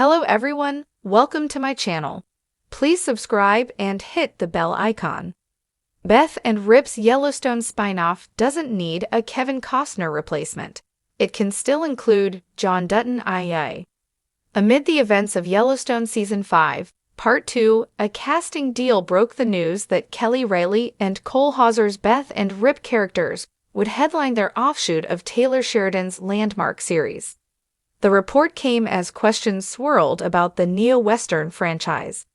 Hello everyone, welcome to my channel. Please subscribe and hit the bell icon. Beth and Rip's Yellowstone spinoff doesn't need a Kevin Costner replacement. It can still include John Dutton IA. Amid the events of Yellowstone Season 5, Part 2, a casting deal broke the news that Kelly Reilly and Cole Hauser's Beth and Rip characters would headline their offshoot of Taylor Sheridan's landmark series. The report came as questions swirled about the neo-Western franchise,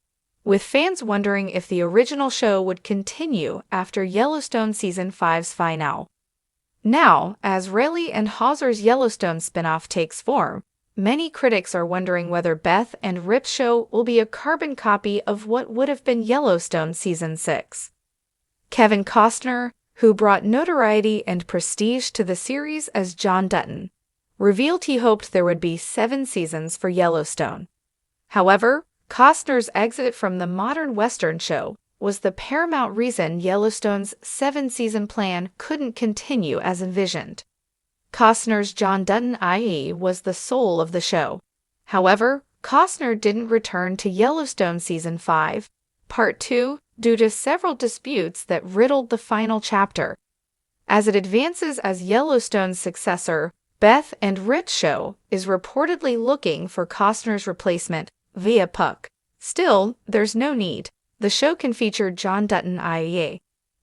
with fans wondering if the original show would continue after Yellowstone Season 5's finale. Now, as Reilly and Hauser's Yellowstone spinoff takes form, many critics are wondering whether Beth and Rip's show will be a carbon copy of what would have been Yellowstone Season 6. Kevin Costner, who brought notoriety and prestige to the series as John Dutton, revealed he hoped there would be 7 seasons for Yellowstone. However, Costner's exit from the modern Western show was the paramount reason Yellowstone's 7-season plan couldn't continue as envisioned. Costner's John Dutton IE was the soul of the show. However, Costner didn't return to Yellowstone Season 5, Part 2, due to several disputes that riddled the final chapter. As it advances as Yellowstone's successor, Beth and Rip's show is reportedly looking for Costner's replacement via Puck. Still, there's no need. The show can feature John Dutton IEA.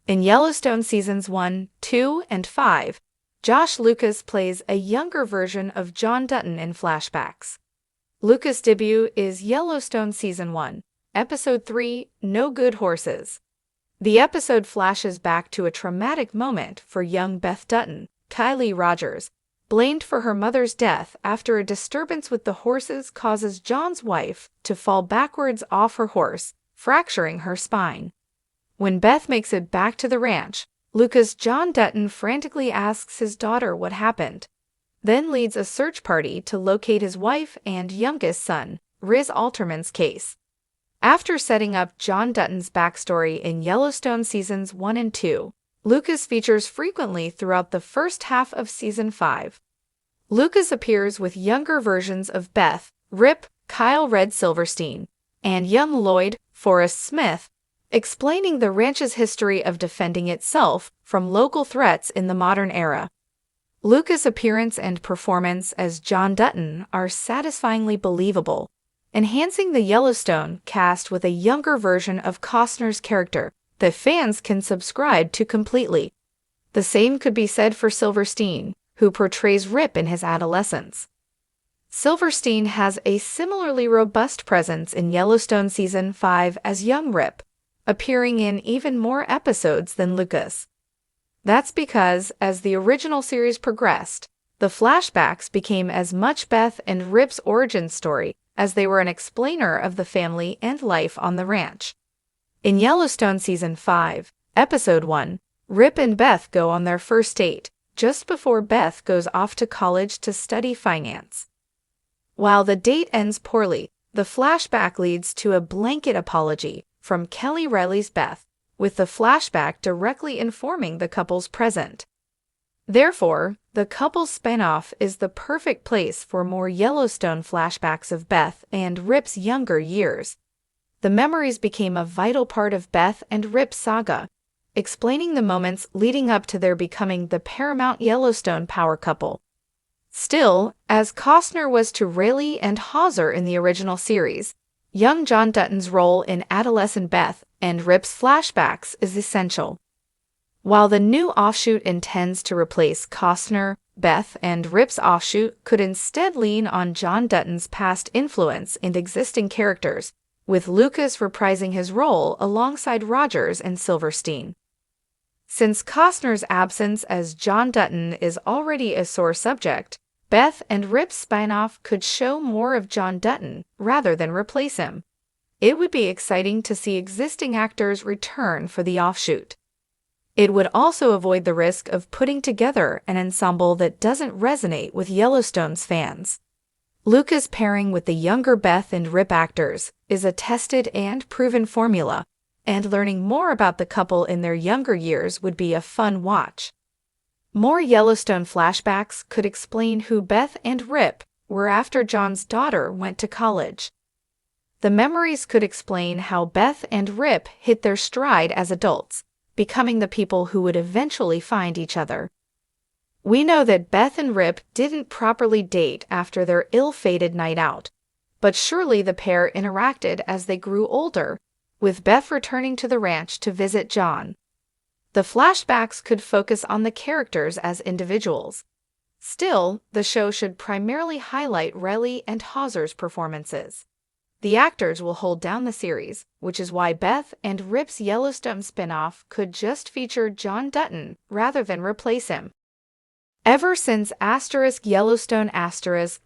In Yellowstone Seasons 1, 2, and 5, Josh Lucas plays a younger version of John Dutton in flashbacks. Lucas' debut is Yellowstone Season 1, Episode 3, No Good Horses. The episode flashes back to a traumatic moment for young Beth Dutton, Kylie Rogers, blamed for her mother's death after a disturbance with the horses causes John's wife to fall backwards off her horse, fracturing her spine. When Beth makes it back to the ranch, Lucas' John Dutton frantically asks his daughter what happened, then leads a search party to locate his wife and youngest son, Riz Alterman's case. After setting up John Dutton's backstory in Yellowstone Seasons 1 and 2, Lucas features frequently throughout the first half of Season 5. Lucas appears with younger versions of Beth, Rip, Kyle Red Silverstein, and young Lloyd, Forrest Smith, explaining the ranch's history of defending itself from local threats in the modern era. Lucas' appearance and performance as John Dutton are satisfyingly believable, enhancing the Yellowstone cast with a younger version of Costner's character that fans can subscribe to completely. The same could be said for Silverstein, who portrays Rip in his adolescence. Silverstein has a similarly robust presence in Yellowstone Season 5 as young Rip, appearing in even more episodes than Lucas. That's because, as the original series progressed, the flashbacks became as much Beth and Rip's origin story as they were an explainer of the family and life on the ranch. In Yellowstone Season 5, Episode 1, Rip and Beth go on their first date, just before Beth goes off to college to study finance. While the date ends poorly, the flashback leads to a blanket apology from Kelly Reilly's Beth, with the flashback directly informing the couple's present. Therefore, the couple's spinoff is the perfect place for more Yellowstone flashbacks of Beth and Rip's younger years. The memories became a vital part of Beth and Rip's saga, explaining the moments leading up to their becoming the paramount Yellowstone power couple. Still, as Costner was to Reilly and Hauser in the original series, young John Dutton's role in adolescent Beth and Rip's flashbacks is essential. While the new offshoot intends to replace Costner, Beth and Rip's offshoot could instead lean on John Dutton's past influence and existing characters, with Lucas reprising his role alongside Rogers and Silverstein. Since Costner's absence as John Dutton is already a sore subject, Beth and Rip's spinoff could show more of John Dutton rather than replace him. It would be exciting to see existing actors return for the offshoot. It would also avoid the risk of putting together an ensemble that doesn't resonate with Yellowstone's fans. Lucas pairing with the younger Beth and Rip actors is a tested and proven formula, and learning more about the couple in their younger years would be a fun watch. More Yellowstone flashbacks could explain who Beth and Rip were after John's daughter went to college. The memories could explain how Beth and Rip hit their stride as adults, becoming the people who would eventually find each other. We know that Beth and Rip didn't properly date after their ill-fated night out, but surely the pair interacted as they grew older, with Beth returning to the ranch to visit John. The flashbacks could focus on the characters as individuals. Still, the show should primarily highlight Riley and Hauser's performances. The actors will hold down the series, which is why Beth and Rip's Yellowstone spinoff could just feature John Dutton rather than replace him. Ever since Yellowstone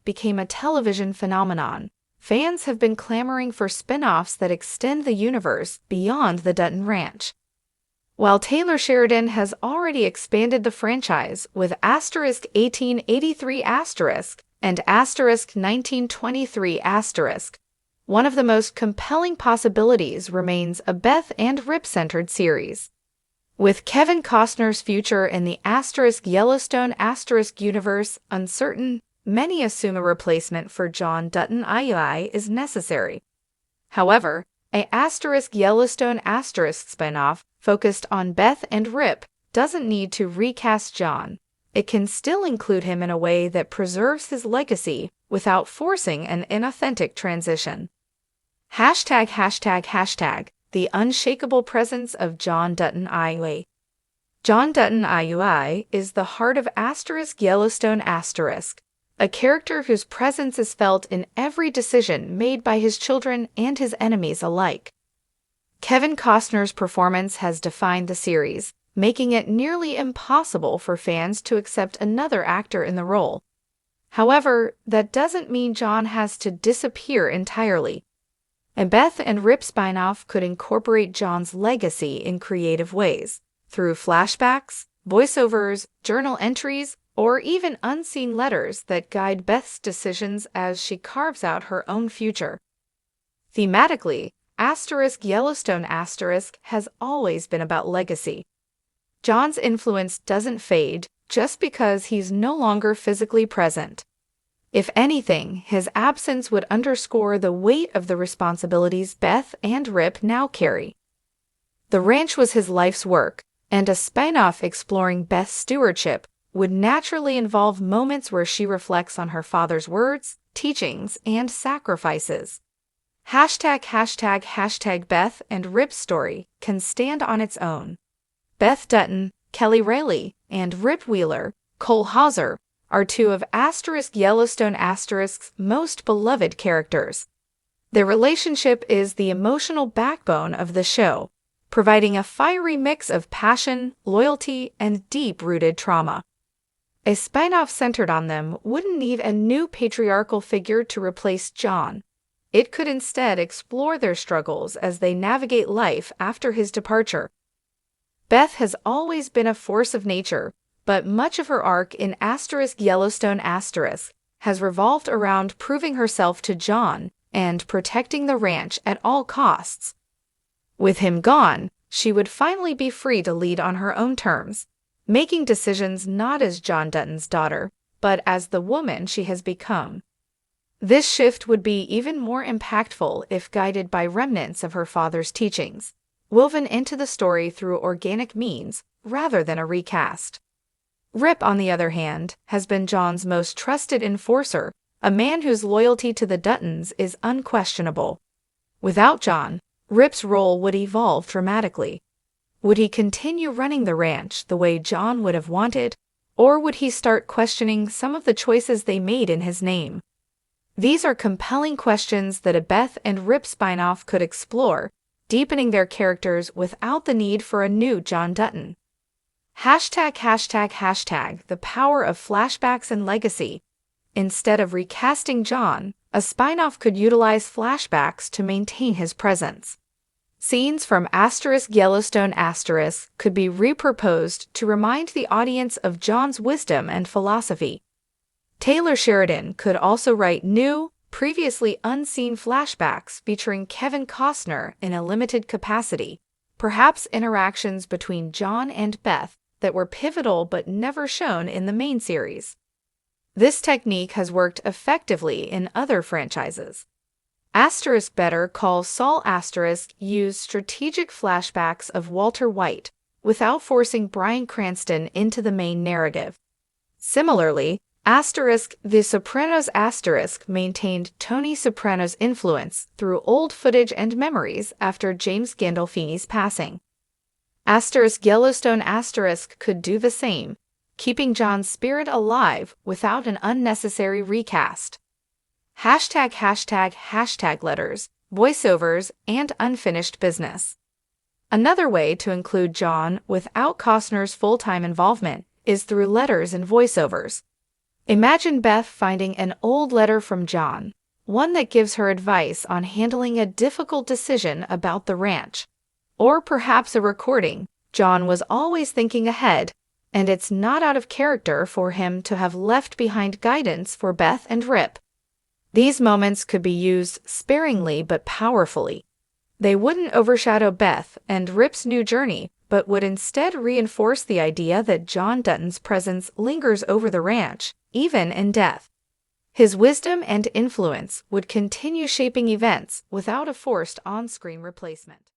became a television phenomenon, fans have been clamoring for spin-offs that extend the universe beyond the Dutton Ranch. While Taylor Sheridan has already expanded the franchise with *1883* and *1923*, one of the most compelling possibilities remains a Beth and Rip-centered series. With Kevin Costner's future in the Yellowstone universe uncertain, many assume a replacement for John Dutton is necessary. However, a Yellowstone spinoff focused on Beth and Rip doesn't need to recast John. It can still include him in a way that preserves his legacy without forcing an inauthentic transition. The unshakable presence of John Dutton IUI. John Dutton IUI is the heart of Yellowstone a character whose presence is felt in every decision made by his children and his enemies alike. Kevin Costner's performance has defined the series, making it nearly impossible for fans to accept another actor in the role. However, that doesn't mean John has to disappear entirely. A Beth and Rip spinoff could incorporate John's legacy in creative ways, through flashbacks, voiceovers, journal entries, or even unseen letters that guide Beth's decisions as she carves out her own future. Thematically, Yellowstone has always been about legacy. John's influence doesn't fade just because he's no longer physically present. If anything, his absence would underscore the weight of the responsibilities Beth and Rip now carry. The ranch was his life's work, and a spinoff exploring Beth's stewardship would naturally involve moments where she reflects on her father's words, teachings, and sacrifices. #Beth and Rip's story can stand on its own. Beth Dutton, Kelly Rayleigh, and Rip Wheeler, Cole Hauser, are two of Yellowstone's most beloved characters. Their relationship is the emotional backbone of the show, providing a fiery mix of passion, loyalty, and deep-rooted trauma. A spinoff centered on them wouldn't need a new patriarchal figure to replace John. It could instead explore their struggles as they navigate life after his departure. Beth has always been a force of nature, but much of her arc in Yellowstone has revolved around proving herself to John and protecting the ranch at all costs. With him gone, she would finally be free to lead on her own terms, making decisions not as John Dutton's daughter, but as the woman she has become. This shift would be even more impactful if guided by remnants of her father's teachings, woven into the story through organic means rather than a recast. Rip, on the other hand, has been John's most trusted enforcer, a man whose loyalty to the Duttons is unquestionable. Without John, Rip's role would evolve dramatically. Would he continue running the ranch the way John would have wanted, or would he start questioning some of the choices they made in his name? These are compelling questions that a Beth and Rip spinoff could explore, deepening their characters without the need for a new John Dutton. The power of flashbacks and legacy. Instead of recasting John, a spinoff could utilize flashbacks to maintain his presence. Scenes from Yellowstone could be repurposed to remind the audience of John's wisdom and philosophy. Taylor Sheridan could also write new, previously unseen flashbacks featuring Kevin Costner in a limited capacity, perhaps interactions between John and Beth that were pivotal but never shown in the main series. This technique has worked effectively in other franchises. Better Call Saul used strategic flashbacks of Walter White without forcing Bryan Cranston into the main narrative. Similarly, The Sopranos maintained Tony Soprano's influence through old footage and memories after James Gandolfini's passing. Yellowstone could do the same, keeping John's spirit alive without an unnecessary recast. Letters, voiceovers, and unfinished business. Another way to include John without Costner's full-time involvement is through letters and voiceovers. Imagine Beth finding an old letter from John, one that gives her advice on handling a difficult decision about the ranch. Or perhaps a recording. John was always thinking ahead, and it's not out of character for him to have left behind guidance for Beth and Rip. These moments could be used sparingly but powerfully. They wouldn't overshadow Beth and Rip's new journey, but would instead reinforce the idea that John Dutton's presence lingers over the ranch, even in death. His wisdom and influence would continue shaping events without a forced on-screen replacement.